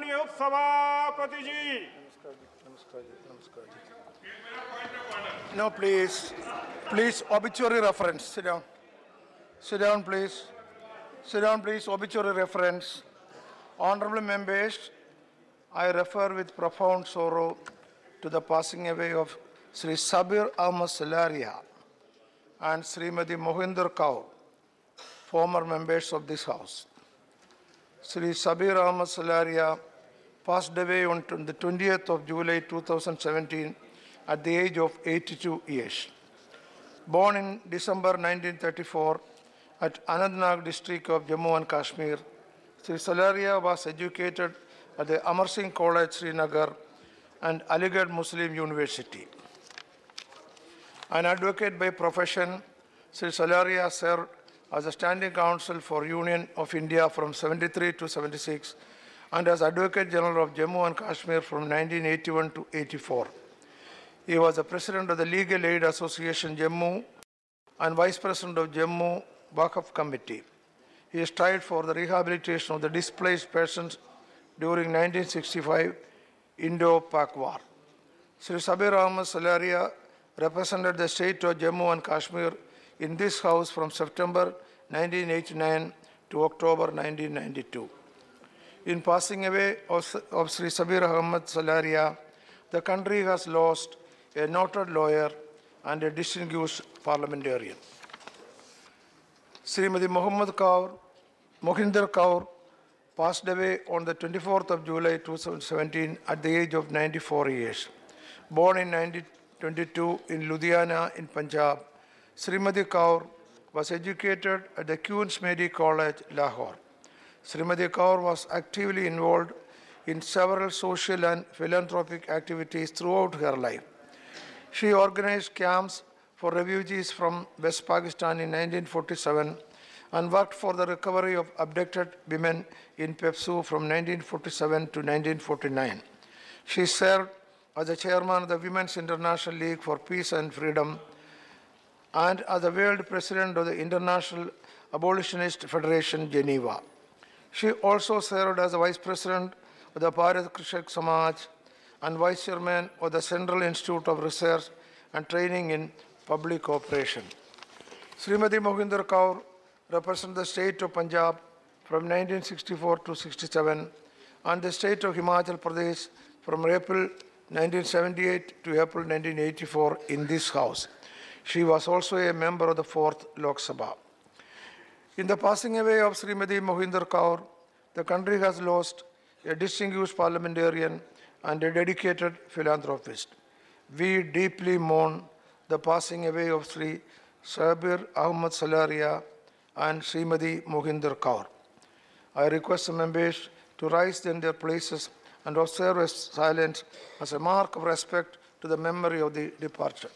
माननीय उपसभापति जी। No, please, obituary reference. Sit down. Sit down, please. Sit down, please. Obituary reference. Honorable members, I refer with profound sorrow to the passing away of Sri Sabir Ahmad Salaria and Srimati Mohinder Kaur, former members of this House. Sri Sabir Ahmad Salaria passed away on the 20th of July 2017 at the age of 82 years. Born in December 1934 at Anantnag district of Jammu and Kashmir, Sri Salaria was educated at the Amar Singh College, Srinagar, and Aligarh Muslim University. An advocate by profession, Sri Salaria served as a standing counsel for Union of India from 73 to 76 and as Advocate General of Jammu and Kashmir from 1981 to 84. He was the President of the Legal Aid Association Jammu and Vice President of Jammu Waqf Committee. He strived for the rehabilitation of the displaced persons during 1965 Indo-Pak War. Sri Sabir Ahmad Salaria represented the state of Jammu and Kashmir in this House from September 1989 to October 1992. In passing away of Sri Sabir Ahmad Salaria, the country has lost a noted lawyer and a distinguished parliamentarian. Srimati Mohinder Kaur passed away on the 24th of July 2017 at the age of 94 years. Born in 1922 in Ludhiana in Punjab, Srimati Kaur was educated at the Queen's Mary College, Lahore. Srimati Kaur was actively involved in several social and philanthropic activities throughout her life. She organized camps for refugees from West Pakistan in 1947 and worked for the recovery of abducted women in Pepsu from 1947 to 1949. She served as the chairman of the Women's International League for Peace and Freedom and as the world president of the International Abolitionist Federation, Geneva. She also served as the vice president of the Bharat Krishak Samaj and vice chairman of the Central Institute of Research and Training in Public Operation. Srimati Mohinder Kaur represented the state of Punjab from 1964 to 67 and the state of Himachal Pradesh from April 1978 to April 1984 in this House. She was also a member of the 4th Lok Sabha. In the passing away of Srimati Mohinder Kaur, the country has lost a distinguished parliamentarian and a dedicated philanthropist. We deeply mourn the passing away of Sri Sabir Ahmad Salaria and Srimati Mohinder Kaur. I request the members to rise in their places and observe a silence as a mark of respect to the memory of the departed.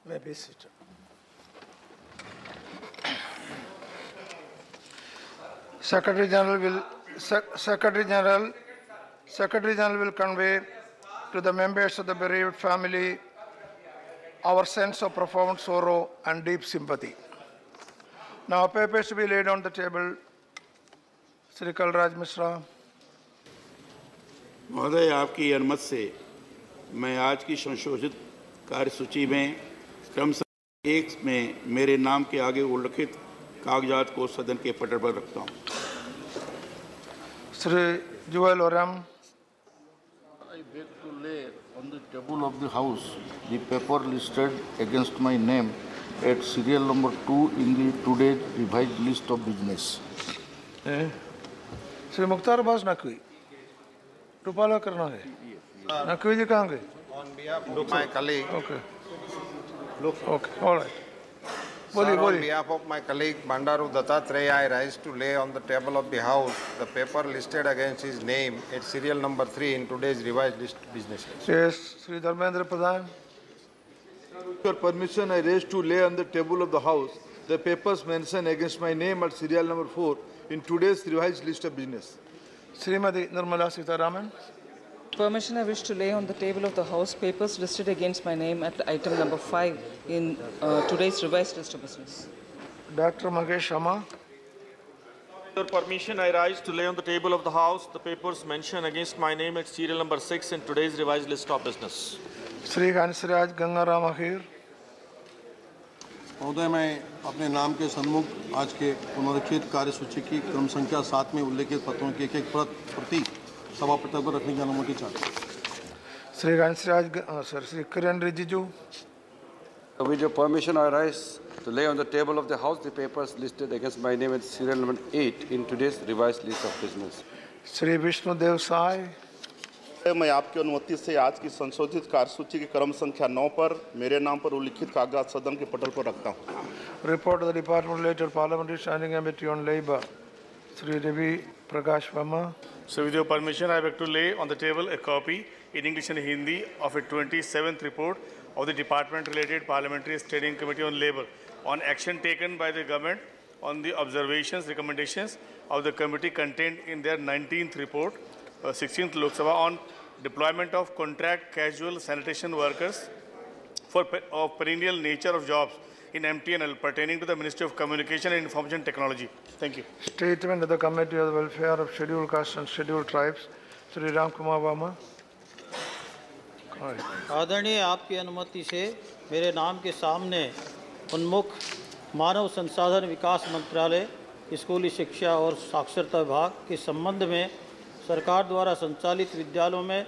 May be seated. Secretary General will convey to the members of the bereaved family our sense of profound sorrow and deep sympathy. Now, papers to be laid on the table. Sri Kalraj Mishra. महोदय, आपकी अनुमति से मैं आज की संशोधित कार्यसूची में क्रम 1 में मेरे नाम के आगे उल्लिखित कागजात को सदन के पटल पर रखता हूँ। Sri Joel Oram. I beg to lay on the table of the House the paper listed against my name at serial number 2 in the today's revised list of business. Sri Mukhtar Abbas Naqvi. Rupala karna hai. Naqvi ji kahan gaye? On behalf of my colleague, Okay. Okay, all right. sir, Boli, on boli. behalf of my colleague Bandaru Dattatreya, I rise to lay on the table of the House the paper listed against his name at serial number 3 in today's revised list business. Yes, Sri Dharmendra Pradhan. With your permission, I raise to lay on the table of the House the papers mentioned against my name at serial number 4 in today's revised list of business. Srimati Nirmala Sitharaman. Permission, I wish to lay on the table of the House papers listed against my name at item number 5 in today's revised list of business. Dr. Mangesh Sharma. With your permission, I rise to lay on the table of the House the papers mentioned against my name at serial number 6 in today's revised list of business. Sri Ghansraj Gangaram Ahir. महोदय, मैं अपने नाम के सन्मुख आज के पुनरीक्षित कार्यसूची की क्रम संख्या 7 में उल्लेखित पत्रों की एक प्रति सभा पटल पर रखने की अनुमति चाहता हूँ। Sri Ghansraj, Sri Kiran Rijiju. With your permission, I rise to lay on the table of the House the papers listed against my name at serial number 8 in today's revised list of business. Sri Vishnu Dev Sai. मैं आपकी अनुमति से आज की संशोधित कार्यसूची की क्रम संख्या 9 पर मेरे नाम पर उल्लिखित कागजात सदन के पटल पर रखता हूँ। Report of the Department related Parliamentary Standing Committee on Labour. Sri Ravi Prakash Verma. So with your permission, I beg to lay on the table a copy in English and Hindi of a 27th report of the Department-related Parliamentary Standing Committee on Labour on action taken by the government on the observations, recommendations of the committee contained in their 19th report, 16th Lok Sabha on deployment of contract casual sanitation workers of perennial nature of jobs in MTNL pertaining to the Ministry of Communication and Information Technology. Thank you. Statement of the Committee of the Welfare of Scheduled Castes and Scheduled Tribes. Sri Ram Kumar Verma. आदरणीय, आपकी अनुमति से मेरे नाम के सामने उन्मुख मानव संसाधन विकास मंत्रालय, स्कूली शिक्षा और साक्षरता विभाग के संबंध में सरकार द्वारा संचालित विद्यालयों में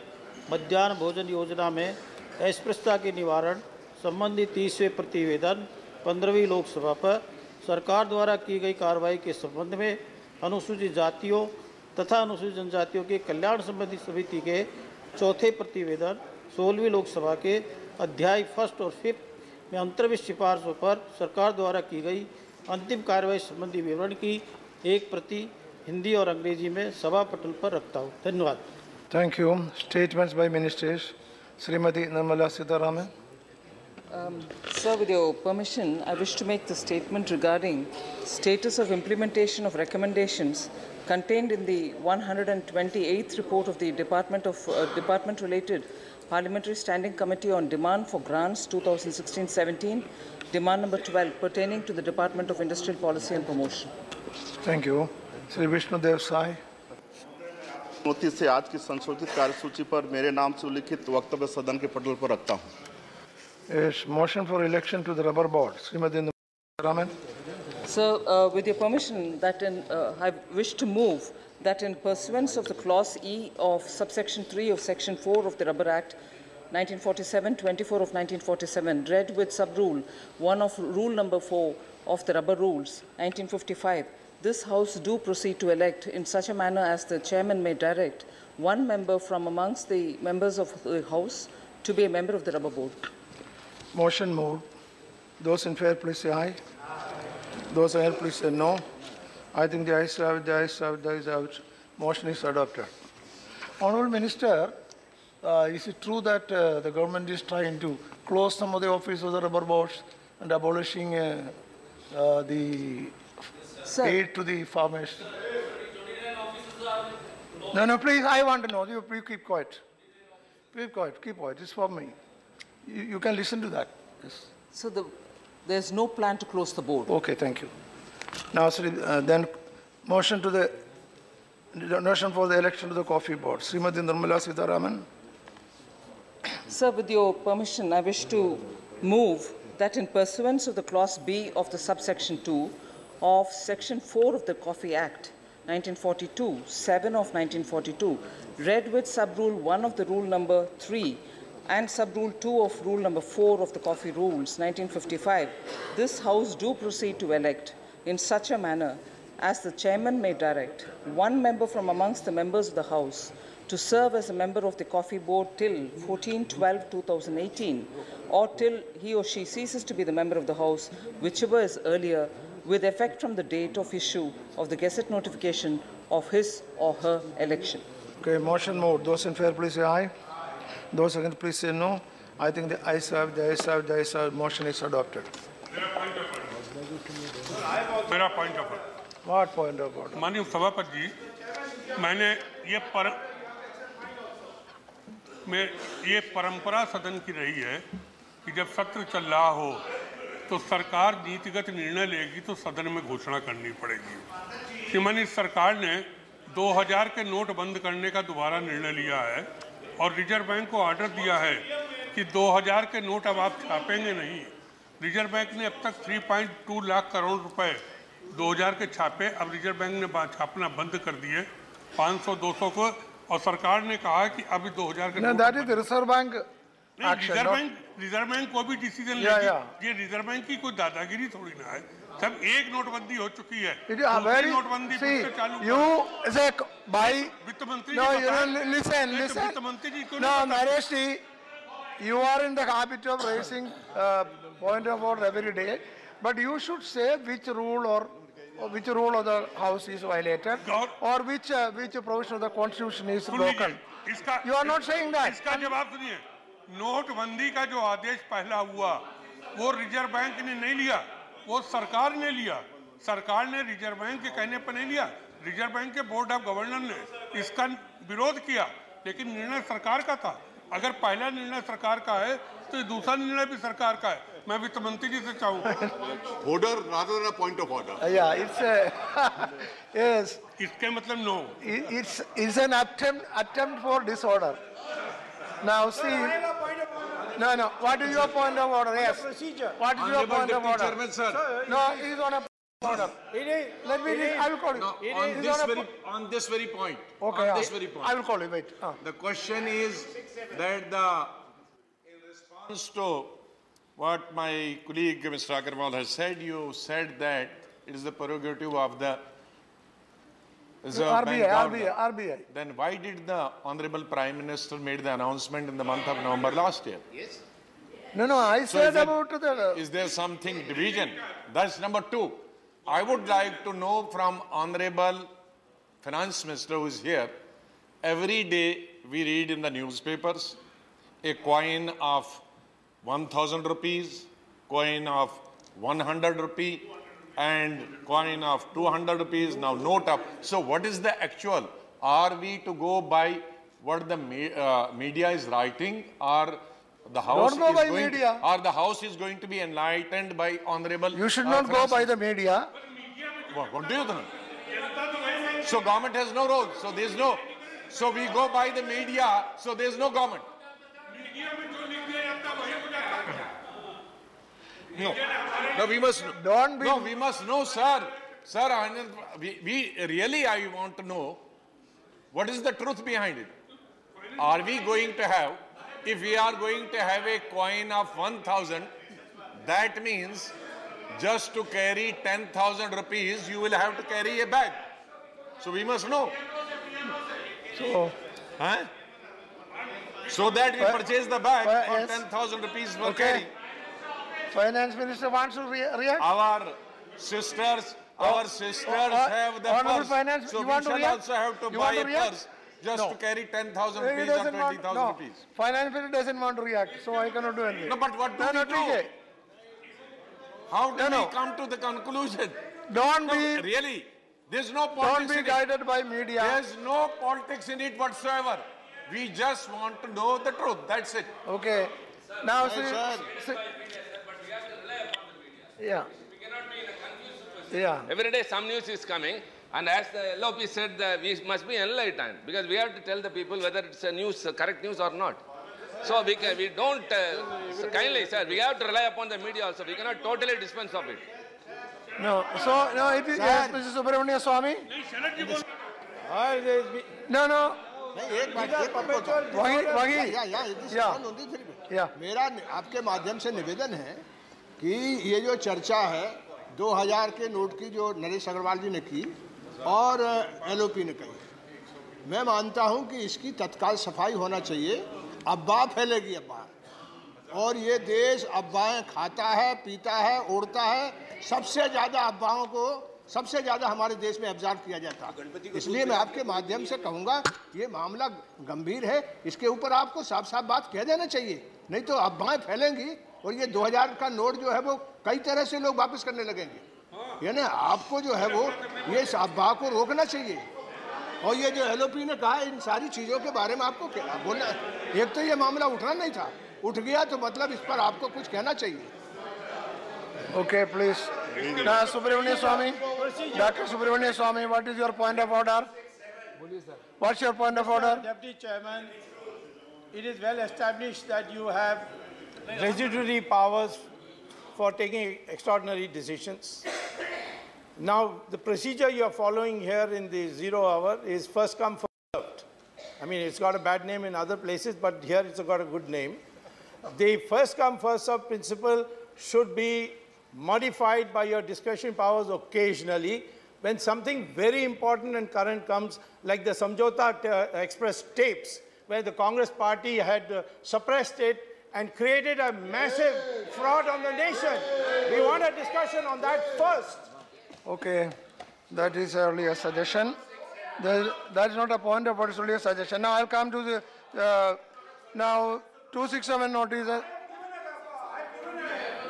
मध्याह्न भोजन योजना में अस्पृश्यता के निवारण संबंधी 30वें प्रतिवेदन 15वीं लोकसभा पर सरकार द्वारा की गई कार्रवाई के संबंध में अनुसूचित जातियों तथा अनुसूचित जनजातियों के कल्याण संबंधी समिति के चौथे प्रतिवेदन 16वीं लोकसभा के अध्याय 1 और 5 में अंतर्विष्ट सिफारिशों पर सरकार द्वारा की गई अंतिम कार्रवाई संबंधी विवरण की एक प्रति हिंदी और अंग्रेजी में सभा पटल पर रखता हूँ। धन्यवाद। Thank you. Statements by ministers. Srimati Nirmala Sitharaman. Sir, with your permission, I wish to make the statement regarding status of implementation of recommendations contained in the 128th report of the Department-related Parliamentary Standing Committee on Demand for Grants 2016-17, demand number 12, pertaining to the Department of Industrial Policy and Promotion. Thank you. Sri Vishnu Dev Sai. अनुमति से आज की संशोधित कार्यसूची पर मेरे नाम से उल्लिखित वक्तव्य सदन के पटल पर रखता हूँ। Yes, motion for election to the rubber board. Srimati Nirmala Sitharaman. Sir, with your permission, I wish to move that in pursuance of the clause E of subsection 3 of section 4 of the Rubber Act 1947, 24 of 1947, read with sub-rule 1 of rule number 4 of the Rubber Rules 1955, this House do proceed to elect in such a manner as the chairman may direct one member from amongst the members of the House to be a member of the Rubber Board. Motion moved. Those in favor, please say aye. Those against, please say no. I think the ayes have it, the ayes have it, the ayes have it. Motion is adopted. Honourable Minister, is it true that the government is trying to close some of the offices of the rubber boards and abolishing the aid to the farmers? No, please, I want to know. You keep quiet. Keep quiet. It's for me. You can listen to that. Yes. So there's no plan to close the board. Okay, thank you. Now, then motion for the election to the coffee board. Srimati Nirmala Sitharaman. Sir, with your permission, I wish to move that in pursuance of the clause B of the subsection 2 of Section 4 of the Coffee Act, 1942, 7 of 1942, read with Sub-Rule 1 of the Rule number 3 and Sub-Rule 2 of Rule number 4 of the Coffee Rules, 1955, this House do proceed to elect in such a manner as the Chairman may direct one member from amongst the members of the House to serve as a member of the Coffee Board till 14/12/2018 or till he or she ceases to be the member of the House, whichever is earlier, with effect from the date of issue of the Gazette notification of his or her election. Okay, motion moved. Those in favor, please say aye. Those against, please say no. I think the ayes have, the ayes have, the ayes have. Motion is adopted. मेरा point of What point of order? माननीय सभापति जी, मैंने ये परंपरा सदन की रही है कि जब सत्र चल रहा हो तो सरकार नीतिगत निर्णय लेगी तो सदन में घोषणा करनी पड़ेगी। श्रीमानी सरकार ने 2000 के नोट बंद करने का दोबारा निर्णय लिया है और रिजर्व बैंक को ऑर्डर दिया है कि 2000 के नोट अब आप छापेंगे नहीं। रिजर्व बैंक ने अब तक 3.2 लाख करोड़ रुपए 2000 के छापे, अब रिजर्व बैंक ने छापना बंद कर दिए 500-200 को, और सरकार ने कहा कि अभी 2000 के No, that is the Reserve Bank action. Reserve bank को भी डिसीजन लेगी। ये रिजर्व बैंक की कोई दादागिरी थोड़ी ना है। सब एक नोटबंदी हो चुकी है, नोटबंदी चालू you say by वित्त मंत्री no, you listen. वित्त मंत्री जी को No, Naresh ji, you are in the habit of raising point of order every day, but you should say which rule or which rule of the House is violated or which provision of the Constitution is broken. You are not saying that. इसका जवाब सुनिए। नोटबंदी का जो आदेश पहला हुआ वो reserve bank ने नहीं लिया, वो सरकार ने लिया। सरकार ने रिजर्व बैंक के कहने पर नहीं लिया। रिजर्व बैंक के बोर्ड ऑफ गवर्नर ने इसका विरोध किया, लेकिन निर्णय सरकार का था। अगर पहला निर्णय सरकार का है तो दूसरा निर्णय भी सरकार का है। मैं वित्त मंत्री जी से चाहूंगा। Order rather than a point of order. Yeah, it's a yes. इसके मतलब no. It's an attempt for disorder. Now see. No. What is your point of order? Yes. What is your point of order? Chairman, sir. No, it is on a order. Let me. I will call you. No, on this very point. Okay. On this very point. I will call you. Wait. The question is that in response to what my colleague Mr. Agarwal has said, you said that it is the prerogative of the RBI. Then why did the Honorable Prime Minister made the announcement in the month of November last year? Yes. No, I said about the... Is there something division? That's number two. I would like to know from Honorable Finance Minister who is here, every day we read in the newspapers a coin of 1000 rupees, coin of 100 rupee, and coin of 200 rupees, now note of. So what is the actual? Are we to go by what the media is writing, or the House Don't go by media. Or the House is going to be enlightened by Honorable... You should not go by the media. What do you think? So government has no role. So there's no... So we go by the media, so there's no government. No, we must. Don't be. No, we must know, sir. Sir, we really, I want to know what is the truth behind it. Are we going to have, if we are going to have a coin of 1000, that means just to carry 10,000 rupees, you will have to carry a bag. So we must know. So that we purchase the bag for 10,000 rupees for carrying. Finance Minister wants to react. Our sisters have the purse. Finance, so you we want to shall react? also have to buy a purse just to carry 10,000 rupees or 20,000 rupees. Finance Minister doesn't want to react, so I cannot do anything. No, but what do we do? How do we come to the conclusion? Don't be... Really, there's no politics Don't be guided by media. There's no politics in it whatsoever. We just want to know the truth. That's it. Okay. Now, Every day some news is coming, and as the LOP said, we must be enlightened because we have to tell the people whether it's a news, correct news or not. So we don't, kindly sir, we have to rely upon the media also. We cannot totally dispense of it. No, so no, it is yes, Mr. Subramania Swami. No, no. मेरा आपके माध्यम से निवेदन है कि ये जो चर्चा है 2000 के नोट की जो नरेश अग्रवाल जी ने की और एलओपी ने कही, मैं मानता हूं कि इसकी तत्काल सफाई होना चाहिए। अफवाह फैलेगी अफवाह, और ये देश अफवाहें खाता है, पीता है, ओढ़ता है। सबसे ज़्यादा अफवाहों को सबसे ज़्यादा हमारे देश में ऑब्जर्व किया जाता है। इसलिए मैं आपके माध्यम से कहूँगा ये मामला गंभीर है, इसके ऊपर आपको साफ साफ बात कह देना चाहिए, नहीं तो अफवाहें फैलेंगी और ये 2000 का नोट जो है वो कई तरह से लोग वापस करने लगेंगे। यानी आपको जो है वो ये इस अफवाह को रोकना चाहिए। और ये जो एलओपी ने कहा, इन सारी चीज़ों के बारे में आपको बोलना, एक तो ये मामला उठना नहीं था, उठ गया तो मतलब इस पर आपको कुछ कहना चाहिए। Okay, please. Now, Subramania Swami, Dr. Subramania Swami, what is your point of order? What's your point of order? Deputy Chairman, it is well established that you have residuary powers for taking extraordinary decisions. Now, the procedure you are following here in the 0 hour is first come, first served. I mean, it's got a bad name in other places, but here it's got a good name. The first come, first served principle should be modified by your discretion powers occasionally when something very important and current comes, like the Samjhauta Express tapes, where the Congress party had suppressed it and created a massive fraud on the nation. We want a discussion on that first. Okay, that is only a suggestion. That is not a point of order, it's only a suggestion. Now I'll come to the, now 267 notice.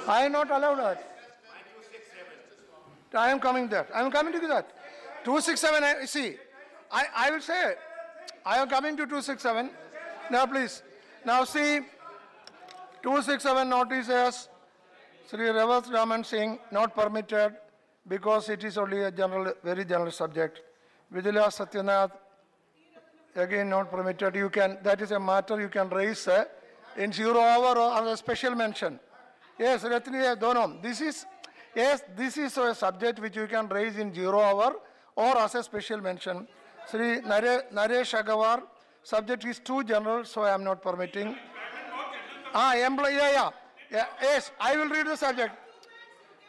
I am not allowed that. I am coming there. I am coming to that. 267, see, I will say, I am coming to 267. Now please, now see, 267 notice says, Sri Revath Raman Singh not permitted because it is only a general, very general subject. Vidya Satyanath, again not permitted. You can, that is a matter you can raise in 0 hour or as a special mention. Yes, Ratni Donam, this is, yes, this is a subject which you can raise in 0 hour or as a special mention. Sri Naresh Agarwal, subject is too general, so I am not permitting. Yes, I will read the subject.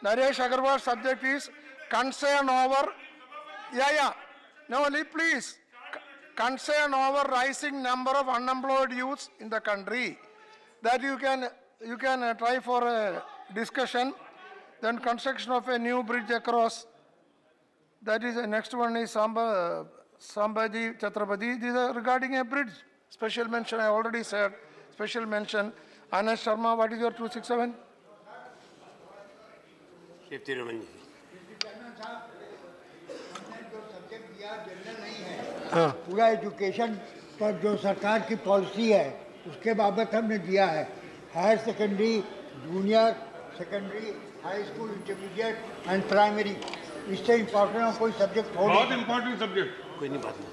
Naresh Agarwal, subject is concern over, no, please. Concern over rising number of unemployed youths in the country. That you can try for a discussion. Then construction of a new bridge across. That is the next one is Sambhaji Chhatrapati. These are regarding a bridge. Special mention, I already said. Special mention. Anas Sharma, what is your 267? पूरा education पर जो सरकार की policy है उसके बाबत हमने दिया है। Higher secondary, junior secondary, high school, intermediate and primary, इससे इम्पोर्टेंट कोई सब्जेक्ट हो, बहुत इम्पोर्टेंट सब्जेक्ट, कोई नहीं बात नहीं,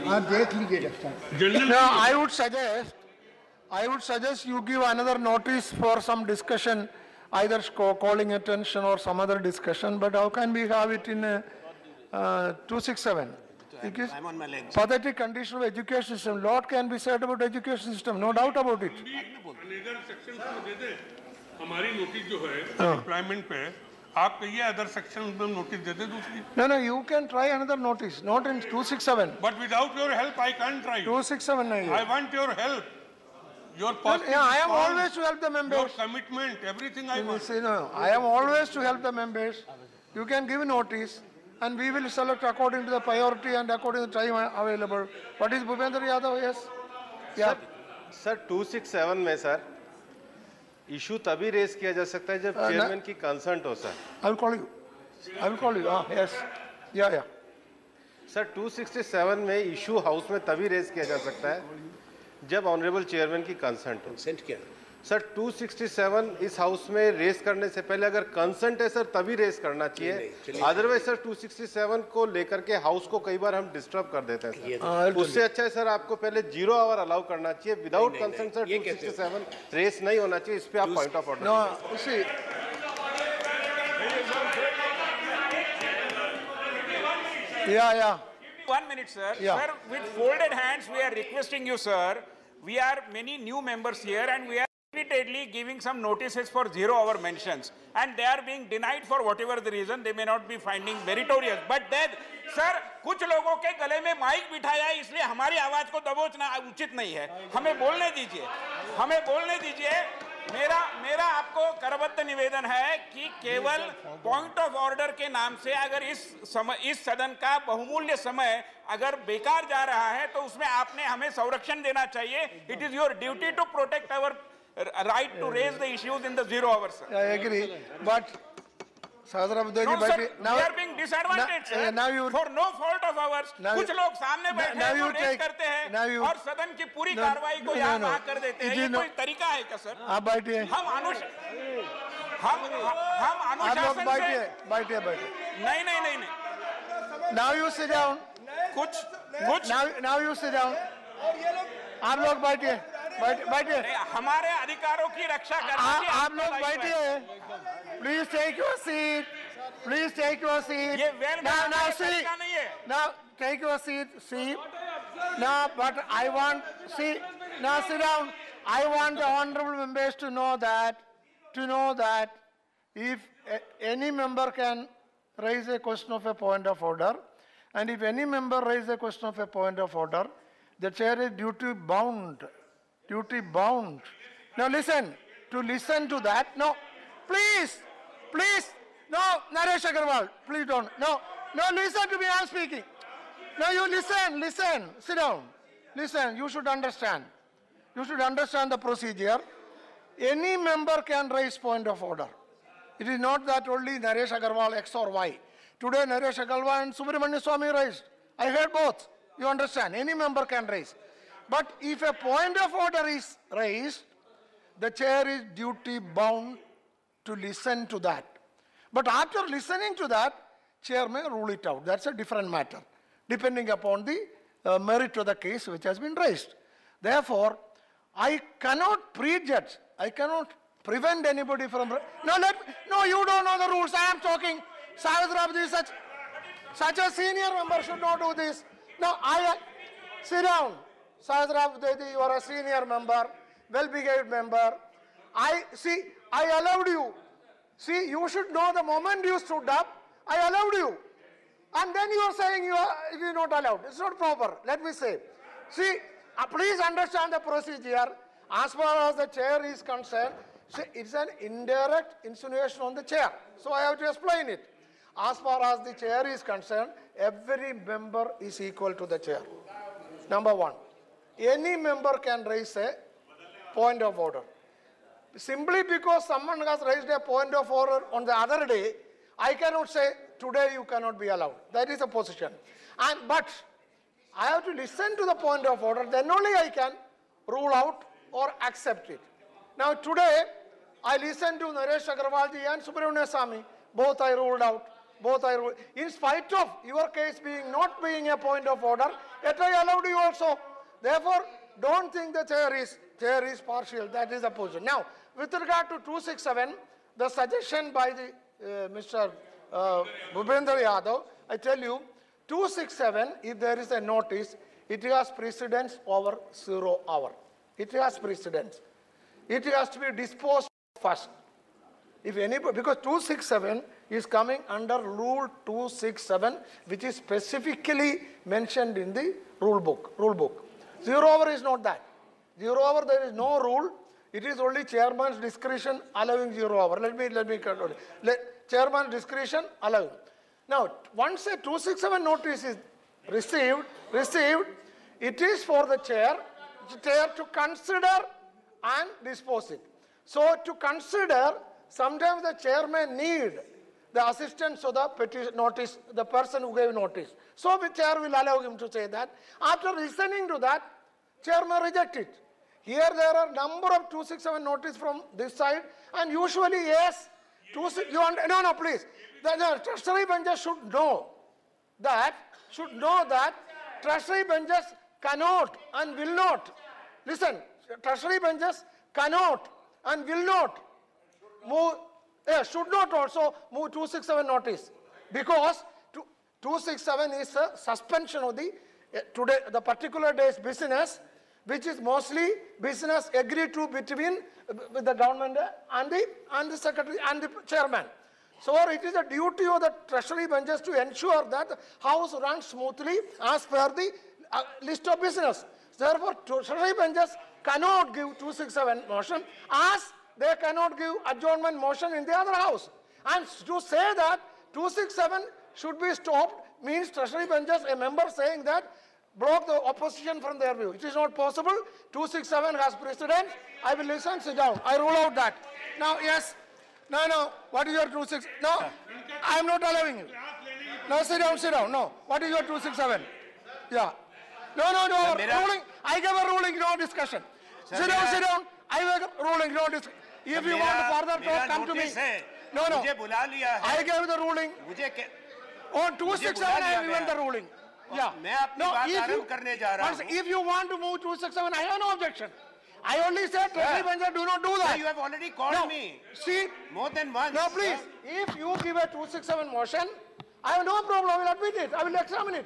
आप देख लीजिए doctor. No, I would suggest you give another notice for some discussion, either calling attention or some other discussion, but how can we have it in 267? Because pathetic condition of education system, lot can be said about education system, no doubt about it. हमारी notice जो है employment पे, आप कहिए other section में notice दे दे दूसरी। No, you can try another notice, not in 267. But without your help, I can't try. 267 nahi hai. I want your help. Your positive yeah, I am always to help the members. Your commitment, everything I want. No, I am always to help the members. You can give notice, and we will select according to the priority and according to the time available. What is Bhupendra Yadav? Yes. Yeah. Sir, 267 में sir issue तभी race किया जा सकता है जब chairman की concert हो sir. I will call you. I will call you. Yes. Yeah. Sir 267 में इशू हाउस में तभी रेस किया जा सकता है जब ऑनरेबल चेयरमैन की कंसर्ट हो। कंसेंट क्या है? सर 267 इस हाउस में रेस करने से पहले अगर कंसेंट है सर तभी रेस करना चाहिए, अदरवाइज सर 267 को लेकर के हाउस को कई बार हम डिस्टर्ब कर देते हैं सर। उससे अच्छा है सर आपको पहले 0 आवर अलाउ करना चाहिए, विदाउट कंसेंट सर 267 रेस नहीं होना चाहिए। इस पे आप point of order Yeah. 1 minute, sir. Yeah. Sir, with folded hands, we are requesting you, sir. We are many new members here and we are repeatedly giving some notices for 0-hour mentions. And they are being denied for whatever the reason. They may not be finding meritorious. But then, sir, कुछ लोगों के गले में mic बिठाया है, इसलिए हमारी आवाज को दबोचना उचित नहीं है. हमें बोलने दीजिए. हमें बोलने दीजिए. मेरा आपको करबद्ध निवेदन है कि केवल पॉइंट ऑफ ऑर्डर के नाम से अगर इस सदन का बहुमूल्य समय अगर बेकार जा रहा है तो उसमें आपने हमें संरक्षण देना चाहिए. It is your duty to protect our right to raise the issues in the 0-hour, sir. I agree, but Sahasrara Buddhaji, no, sir, we are being disadvantaged, sir. For no fault of ours. कुछ लोग सामने बैठे हैं जो race करते हैं और सदन की पूरी कार्रवाई को यहाँ वहाँ कर देते हैं. ये कोई तरीका है क्या, सर? आप बैठिए. हम अनुशासन से नहीं. Now you sit down. Now you sit down. आप लोग बैठिए. हमारे अधिकारों की रक्षा करने की आप लोग बैठिए. Please take your seat. Please take your seat. ये now see. Now take your seat. See. Now, but I want now sit down. I want the honorable members to know that if any member can raise a question of a point of order, and if any member raises a question of a point of order, the chair is duty bound. Now listen to that. No, please. No, Naresh Agarwal, please don't. No, listen to me, I'm speaking. No, you listen, sit down. Listen, you should understand. You should understand the procedure. Any member can raise point of order. It is not that only Naresh Agarwal X or Y. Today Naresh Agarwal and Subramanian Swamy raised. I heard both. You understand? Any member can raise. But if a point of order is raised, the chair is duty bound to listen to that. But after listening to that, chair may rule it out. That's a different matter, depending upon the merit of the case which has been raised. Therefore, I cannot prejudge. I cannot prevent anybody from... No, you don't know the rules. I am talking. Sahasrara Buddhaji, such a senior member should not do this. No, sit down. Sahasrara Buddhaji, you are a senior member, well-behaved member. I allowed you. See, you should know the moment you stood up, I allowed you. And then you are saying it is not allowed. It's not proper, let me say. See, please understand the procedure. As far as the chair is concerned, see, it's an indirect insinuation on the chair. So I have to explain it. As far as the chair is concerned, every member is equal to the chair. Number one, any member can raise a point of order. Simply because someone has raised a point of order on the other day, I cannot say today you cannot be allowed. That is a position. But I have to listen to the point of order, then only I can rule out or accept it. Now today, I listened to Naresh Agarwalji and Subramanian Swamy. Both I ruled out. In spite of your case not being a point of order, yet I allowed you also. Therefore, don't think the chair is partial. That is the position. Now, with regard to 267, the suggestion by the Mr. Bhupendra Yadav, I tell you, 267, if there is a notice, it has precedence over 0 hour. It has precedence. It has to be disposed first. If anybody, because 267 is coming under Rule 267, which is specifically mentioned in the rule book. 0 hour is not that. 0 hour, there is no rule. It is only chairman's discretion allowing 0 hour. Let me control it. Chairman's discretion allowing. Now, once a 267 notice is received, it is for the chair to consider and dispose it. So, to consider, sometimes the chair may need the assistance of the person who gave notice. So, the chair will allow him to say that. After listening to that, chair may reject it. Here there are number of 267 notice from this side, and usually yes, please. The treasury benches should know that treasury benches cannot and will not. Listen, treasury benches cannot and will not move. Should not also move 267 notice, because 267 is a suspension of the today the particular day's business, which is mostly business agreed to between with the government and the secretary and the chairman. So it is a duty of the treasury benches to ensure that the house runs smoothly as per the list of business. Therefore, treasury benches cannot give 267 motion as they cannot give adjournment motion in the other house. And to say that 267 should be stopped means treasury benches, a member saying that block the opposition from their view. It is not possible. 267 has precedence. I will listen, sit down. I rule out that. Now, yes. No. What is your 267? No, I am not allowing you. No, sit down. No. What is your 267? Yeah. No. Ruling. I gave a ruling, no discussion. Sit down. I gave a ruling, no discussion. If you want to further talk, come to me. No. I gave the ruling. On 267, I have given the ruling. Yeah. No, if you want to move 267, I have no objection. I only said treasury benches do not do that. You have already called me. See, more than once. No, please. If you give a 267 motion, I have no problem. I will admit it. I will examine it.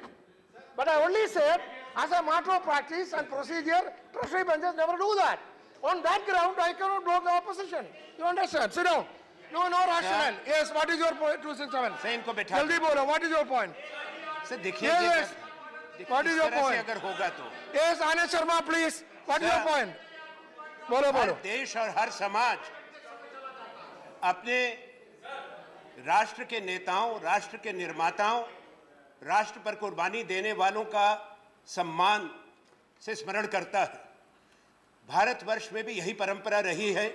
But I only said, as a matter of practice and procedure, treasury benches never do that. On that ground, I cannot block the opposition. You understand? Sit down. No rationale. Yes, what is your point? 267. Jaldi bolo. What is your point? Yes. What is your point? Yes, Anand Sharma, please. What is your point? बोलो हर देश और हर समाज अपने राष्ट्र के नेताओं, राष्ट्र के निर्माताओं, राष्ट्र पर कुर्बानी देने वालों का सम्मान से स्मरण करता है। भारतवर्ष में भी यही परंपरा रही है।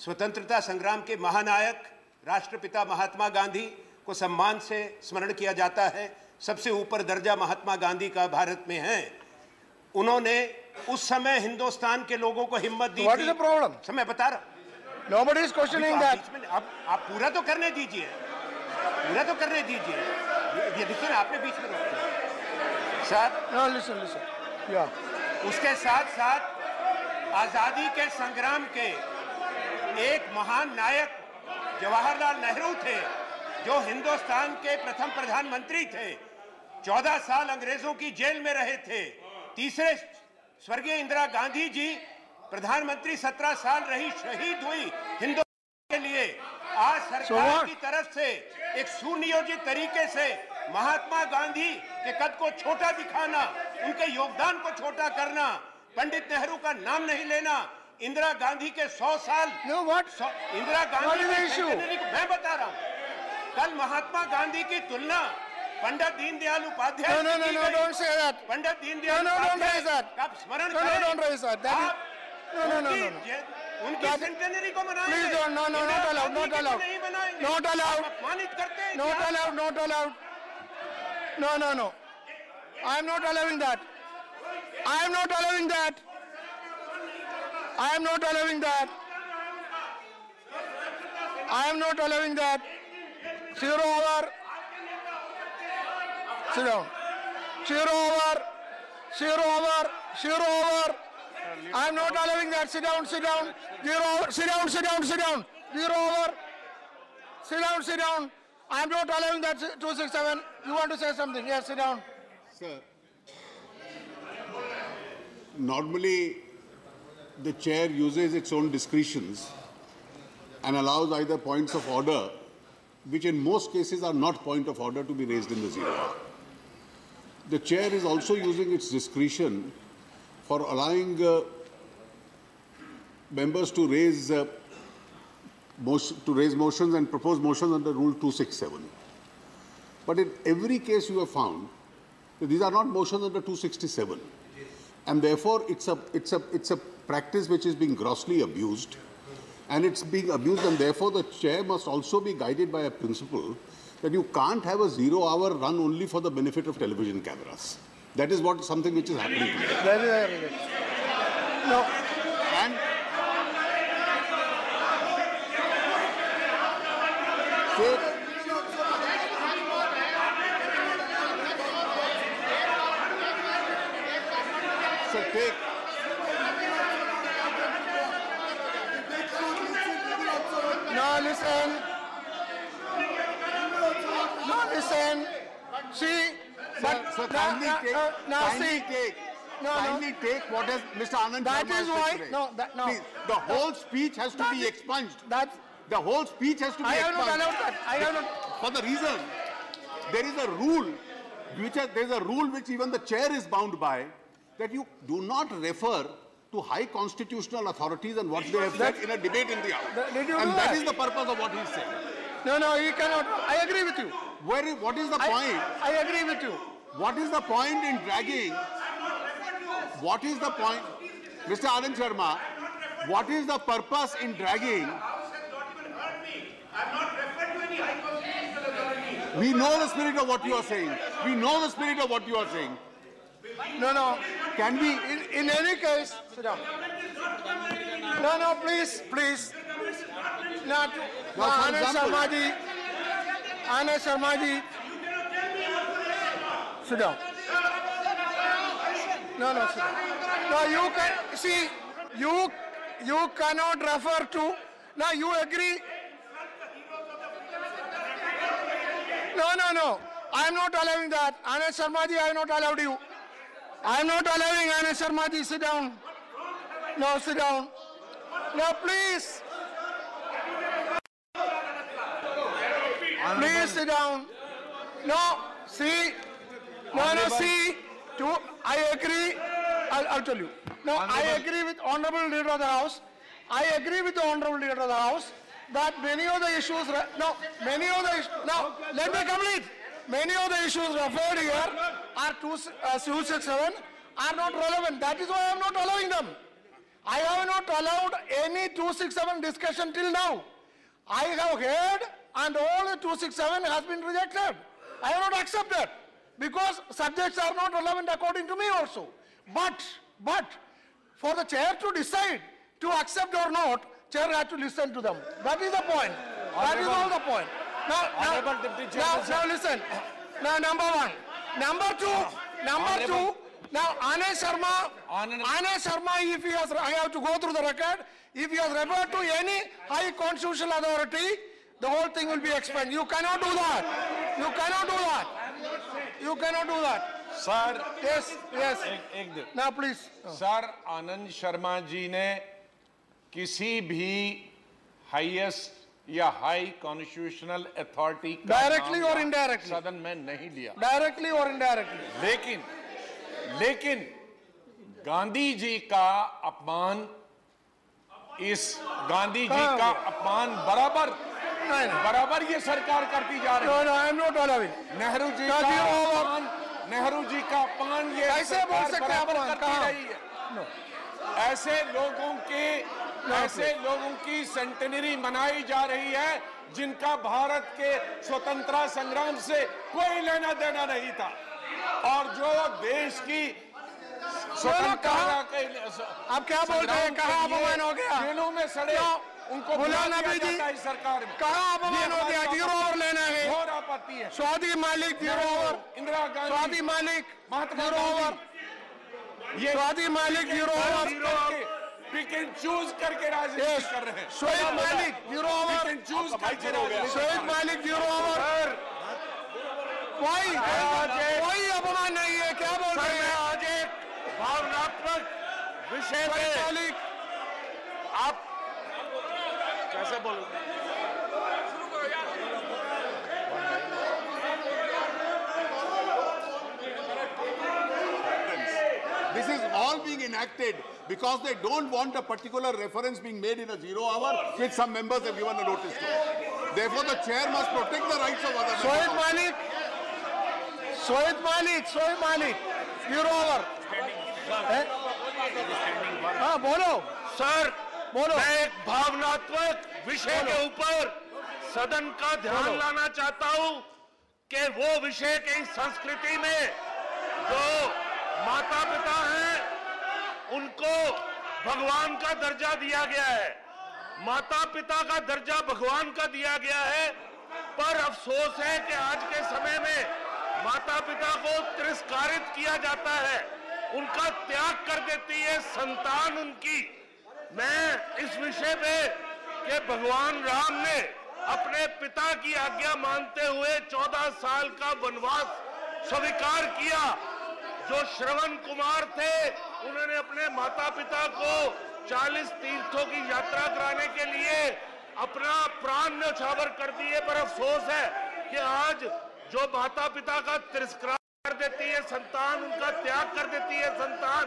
स्वतंत्रता संग्राम के महानायक राष्ट्रपिता महात्मा गांधी को सम्मान से स्मरण किया जाता है। सबसे ऊपर दर्जा महात्मा गांधी का भारत में है। उन्होंने उस समय हिंदुस्तान के लोगों को हिम्मत दी थी। What is the problem? मैं बता रहा हूँ। Nobody is questioning that. आप पूरा तो करने दीजिए। ये देखिए ना, आपने बीच में रोक दिया। सर। No, listen. Yeah. उसके साथ आजादी के संग्राम के एक महान नायक जवाहरलाल नेहरू थे, जो हिंदुस्तान के प्रथम प्रधानमंत्री थे। 14 साल अंग्रेजों की जेल में रहे थे। तीसरे स्वर्गीय इंदिरा गांधी जी प्रधानमंत्री 17 साल रही, शहीद हुई हिंदुस्तान के लिए। आज सरकार की तरफ से एक सुनियोजित तरीके से महात्मा गांधी के कद को छोटा दिखाना, उनके योगदान को छोटा करना, पंडित नेहरू का नाम नहीं लेना, इंदिरा गांधी के 100 साल इंदिरा गांधी मैं बता रहा हूँ। कल महात्मा गांधी की तुलना Pandit Deendayal Upadhyay don't say that. Pandit Deendayal का स्मरण करें। उनकी सेंटेनरी को मनाएं। Please don't. No, not allowed. अपमानित करते हैं। Not allowed. No. I am not allowing that. Zero over. Sit down. Zero over. I am not allowing that. Sit down. Zero over. Sit down. Zero over. Sit down. I am not allowing that. 267. You want to say something? Yes, sit down. Sir, normally the chair uses its own discretions and allows either points of order, which in most cases are not point of order, to be raised in the zero hour. The chair is also using its discretion for allowing members to raise motions and propose motions under Rule 267. But in every case you have found that these are not motions under 267, and therefore it's a practice which is being grossly abused, and it's being abused, and therefore the chair must also be guided by a principle that you can't have a 0 hour run only for the benefit of television cameras. That is something which is happening today. No. And so, take See, Sir, kindly take what has Mr. Anand That Sharma is said why today. no. Please, the whole speech has to be expunged. The whole speech has to be I have expunged. not allowed that. I have not. For the reason, there is a rule, there is a rule which even the chair is bound by, that you do not refer to high constitutional authorities and what they have said in a debate in the House. And that is the purpose of what he is saying. No, he cannot. I agree with you. What is the point? I agree with you. What is the point in dragging? What is the point? Mr. Anand Sharma, what is the purpose in dragging? We know the spirit of what you are saying. We know the spirit of what you are saying. No. Can we? In any case, sit down. No, please. Not. Anand Sharma ji. Sit down. No, sit down. No, you can see. You cannot refer to. Now you agree. No. I am not allowing that. Anand Sharma ji, I have not allowed you. I am not allowing Anand Sharma ji. Sit down. No, sit down. No, please. Please sit down. No, see. See. I agree. I'll tell you. No, I agree with Honorable Leader of the House. I agree with the Honorable Leader of the House that many of the issues. Let me complete. Many of the issues referred here are 267 are not relevant. That is why I am not allowing them. I have not allowed any 267 discussion till now. I have heard and all the 267 has been rejected. I have not accepted because subjects are not relevant according to me also. But for the chair to decide to accept or not, chair has to listen to them. That is the point. That is all the point. Now listen. Now number one. Number two. Now Anand Sharma, if he has, I have to go through the record. If he has referred to any high constitutional authority, the whole thing will be expunged. You cannot do that. You cannot do that. Sir. Yes. Now please. Sir, Anand Sharma ji ne किसी भी highest या high constitutional authority directly और indirectly सदन में नहीं लिया, directly और indirectly. लेकिन गांधी जी का अपमान, इस गांधी जी का अपमान बराबर ये सरकार करती जा रही है। नेहरू जी का अपमान ये कैसे बोल सकते हैं करती रही है। ऐसे लोगों की सेंटेनरी मनाई जा रही है जिनका भारत के स्वतंत्रता संग्राम से कोई लेना देना नहीं था, और जो देश की स्वतंत्रता के आप क्या बोल रहे हैं? कहाँ अपमान हो गया? जेलों में सड़े उनको बुलाना भी जी सरकार में कहाँ अपमान हो गया? 0 ओवर लेना है। घोर आपत्ति है। स्वाति मालिक 0 ओवर, इंदिरा गांधी, स्वाति मालिक महात्मा 0 ओवर, स्वाति मालिक 0 ओवर, पिक एंड चूज करके राजनीति कर रहे हैं। शोएब मालिक 0 ओवर, चूज करके शोएब मालिक 0 ओवर। कोई अपमान नहीं है। क्या बोल रहे हैं? आज एक भावनात्मक विषय पे आप कैसे बोलोगे? This is all being enacted because they don't want a particular reference being made in a 0 hour, which some members have given a notice to. Therefore, the chair must protect the rights of other members. Shoaib Malik, 0 hour. हाँ बोलो sir, बोलो। मैं एक भावनात्मक विषय के ऊपर सदन का ध्यान लाना चाहता हूं कि वो विषय की संस्कृति में जो माता पिता हैं उनको भगवान का दर्जा दिया गया है, माता पिता का दर्जा भगवान का दिया गया है। पर अफसोस है कि आज के समय में माता पिता को तिरस्कारित किया जाता है, उनका त्याग कर देती है संतान उनकी। मैं इस विषय पे कि भगवान राम ने अपने पिता की आज्ञा मानते हुए 14 साल का वनवास स्वीकार किया। जो श्रवण कुमार थे, उन्होंने अपने माता पिता को 40 तीर्थों की यात्रा कराने के लिए अपना प्राण न्यौछावर कर दिए। पर अफसोस है कि आज जो माता पिता का तिरस्कार कर देती है संतान, उनका त्याग कर देती है संतान,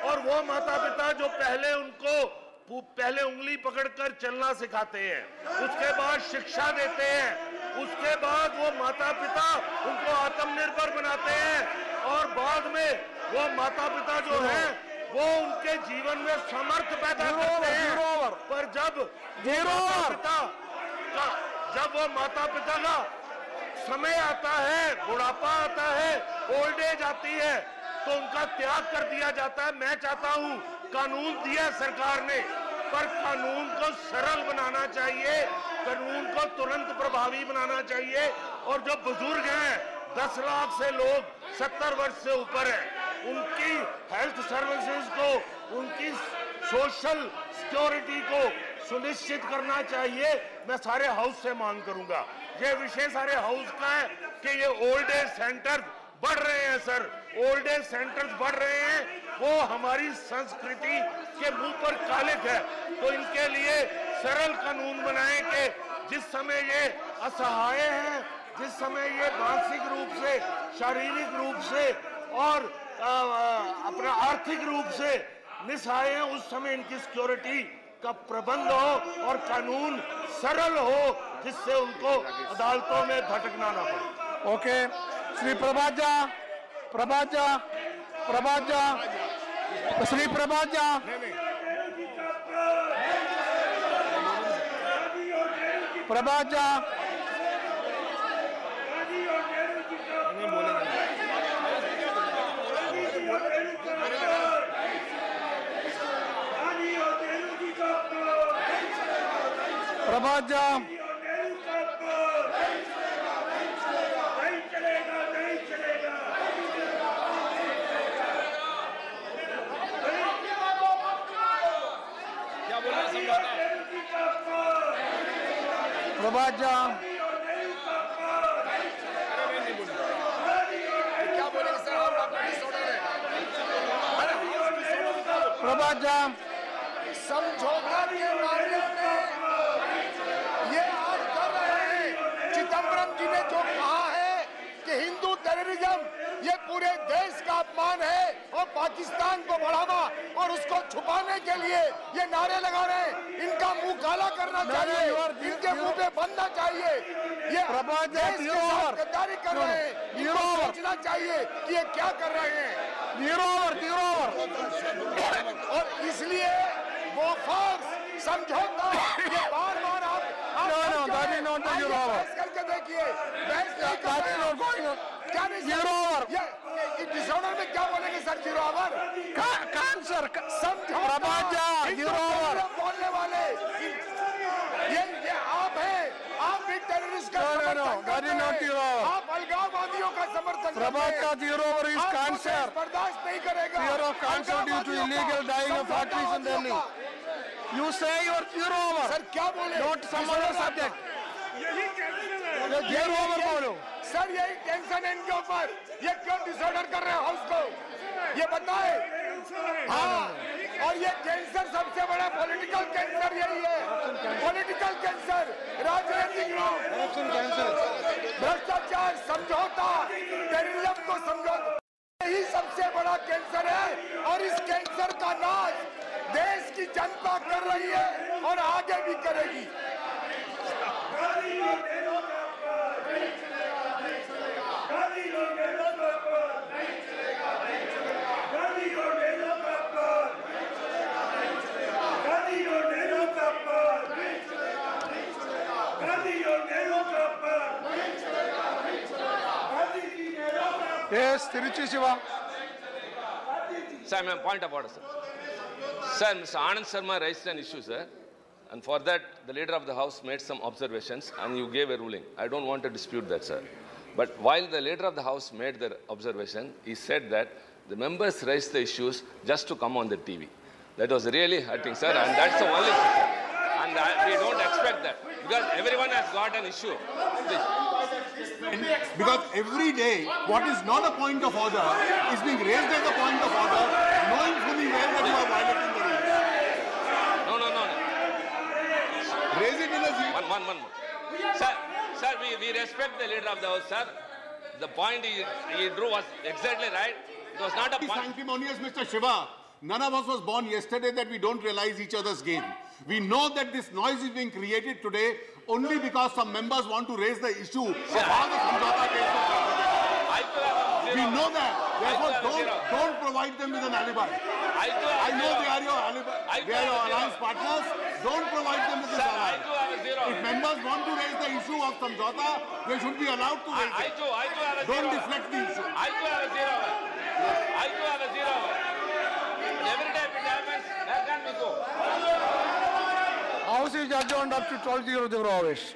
और वो माता पिता जो पहले उंगली पकड़कर चलना सिखाते हैं, उसके बाद शिक्षा देते हैं, उसके बाद वो माता पिता उनको आत्मनिर्भर बनाते हैं, और बाद में वो माता पिता जो हैं वो उनके जीवन में समर्थ पैदा करते हैं। पर जब वो माता पिता का समय आता है, बुढ़ापा आता है, ओल्ड एज आती है, तो उनका त्याग कर दिया जाता है। मैं चाहता हूं, कानून दिया सरकार ने, पर कानून को सरल बनाना चाहिए, कानून को तुरंत प्रभावी बनाना चाहिए। और जो बुजुर्ग हैं, 10 लाख से लोग 70 वर्ष से ऊपर है, उनकी हेल्थ सर्विसेज को, उनकी सोशल सिक्योरिटी को सुनिश्चित करना चाहिए। मैं सारे हाउस से मांग करूंगा, ये विषय सारे हाउस का है कि ये ओल्ड एज सेंटर बढ़ रहे हैं सर, ओल्ड एज सेंटर्स बढ़ रहे हैं, वो हमारी संस्कृति के मुंह पर कालिक है। तो इनके लिए सरल कानून बनाएं कि जिस समय ये असहाय हैं, जिस समय ये मानसिक रूप से, शारीरिक रूप से और अपना आर्थिक रूप से निसहाय हैं, उस समय इनकी सिक्योरिटी का प्रबंध हो और कानून सरल हो, जिससे उनको अदालतों में भटकना ना पड़े। ओके, श्री प्रभाजा, श्री प्रभाजा, प्रभाजा, प्रभाजा, प्रभाजा, प्रभाजा, समझौता के मामले में ये आज कर रहे हैं। चिदम्बरम जी ने जो कहा है कि हिंदू टेररिज्म ये पूरे देश का अपमान है और पाकिस्तान को बढ़ावा, और उसको छुपाने के लिए ये नारे लगा रहे हैं। इनका मुंह काला करना चाहिए, इनके मुंह पे बंधना चाहिए। ये देश के साथ गद्दारी कर रहे हैं, इनको सोचना चाहिए कि ये क्या कर रहे हैं। और इसलिए वो फर्ज समझौता ये बार-बार आप करके देखिए, क्या डिसऑर्डर में क्या बोलेंगे सर? जीरो आवर समझौता बोलने वाले ये आप हैं, आप भी टेररिस्ट का आप अलगाववादियों का समर्थन बर्दाश्त नहीं करेगा। You say you're zero over. Sir क्या बोले? Not some other subject. Zero over बोलो। सर यही टेंशन है इनके ऊपर, ये क्यों डिसऑर्डर कर रहे हैं हाउस को, ये बताए। हाँ, और ये कैंसर सबसे बड़ा पॉलिटिकल कैंसर यही है, पॉलिटिकल कैंसर, राजनीतिक भ्रष्टाचार, समझौता, टेररिज्म को समझौता, यही सबसे बड़ा कैंसर है। और इस कैंसर का नाश देश की जनता कर रही है और आगे भी करेगी। Yes, Tiruchi Shiva. Sir, my point of order, sir. Sir, Mr. Anand Sharma raised an issue, sir, and for that the leader of the house made some observations and you gave a ruling. I don't want to dispute that, sir. But while the leader of the house made the observation, he said that the members raised the issues just to come on the TV. That was really hurting, sir, and that's the only thing. And we don't expect that, because everyone has got an issue. Please. Because every day, what is not a point of order is being raised as a point of order, knowing fully well that you are violating the rules. No. Raise it in a zero. One. Sir, we respect the leader of the house, sir. The point he drew was exactly right. It was not a point. Sanctimonious, Mr. Shiva. None of us was born yesterday that we don't realize each other's game. We know that this noise is being created today only because some members want to raise the issue of how the Samjhauta case was perpetrated. We know that. Therefore, don't provide them with an alibi. I know they are your alibi. They are your alliance partners. Don't provide them with an alibi. If members want to raise the issue of Samjhauta, they should be allowed to raise it. Don't deflect the issue. I do have a zero. I do have a zero. Every time it happens, where can we go? House is adjourned up to 12:00 August.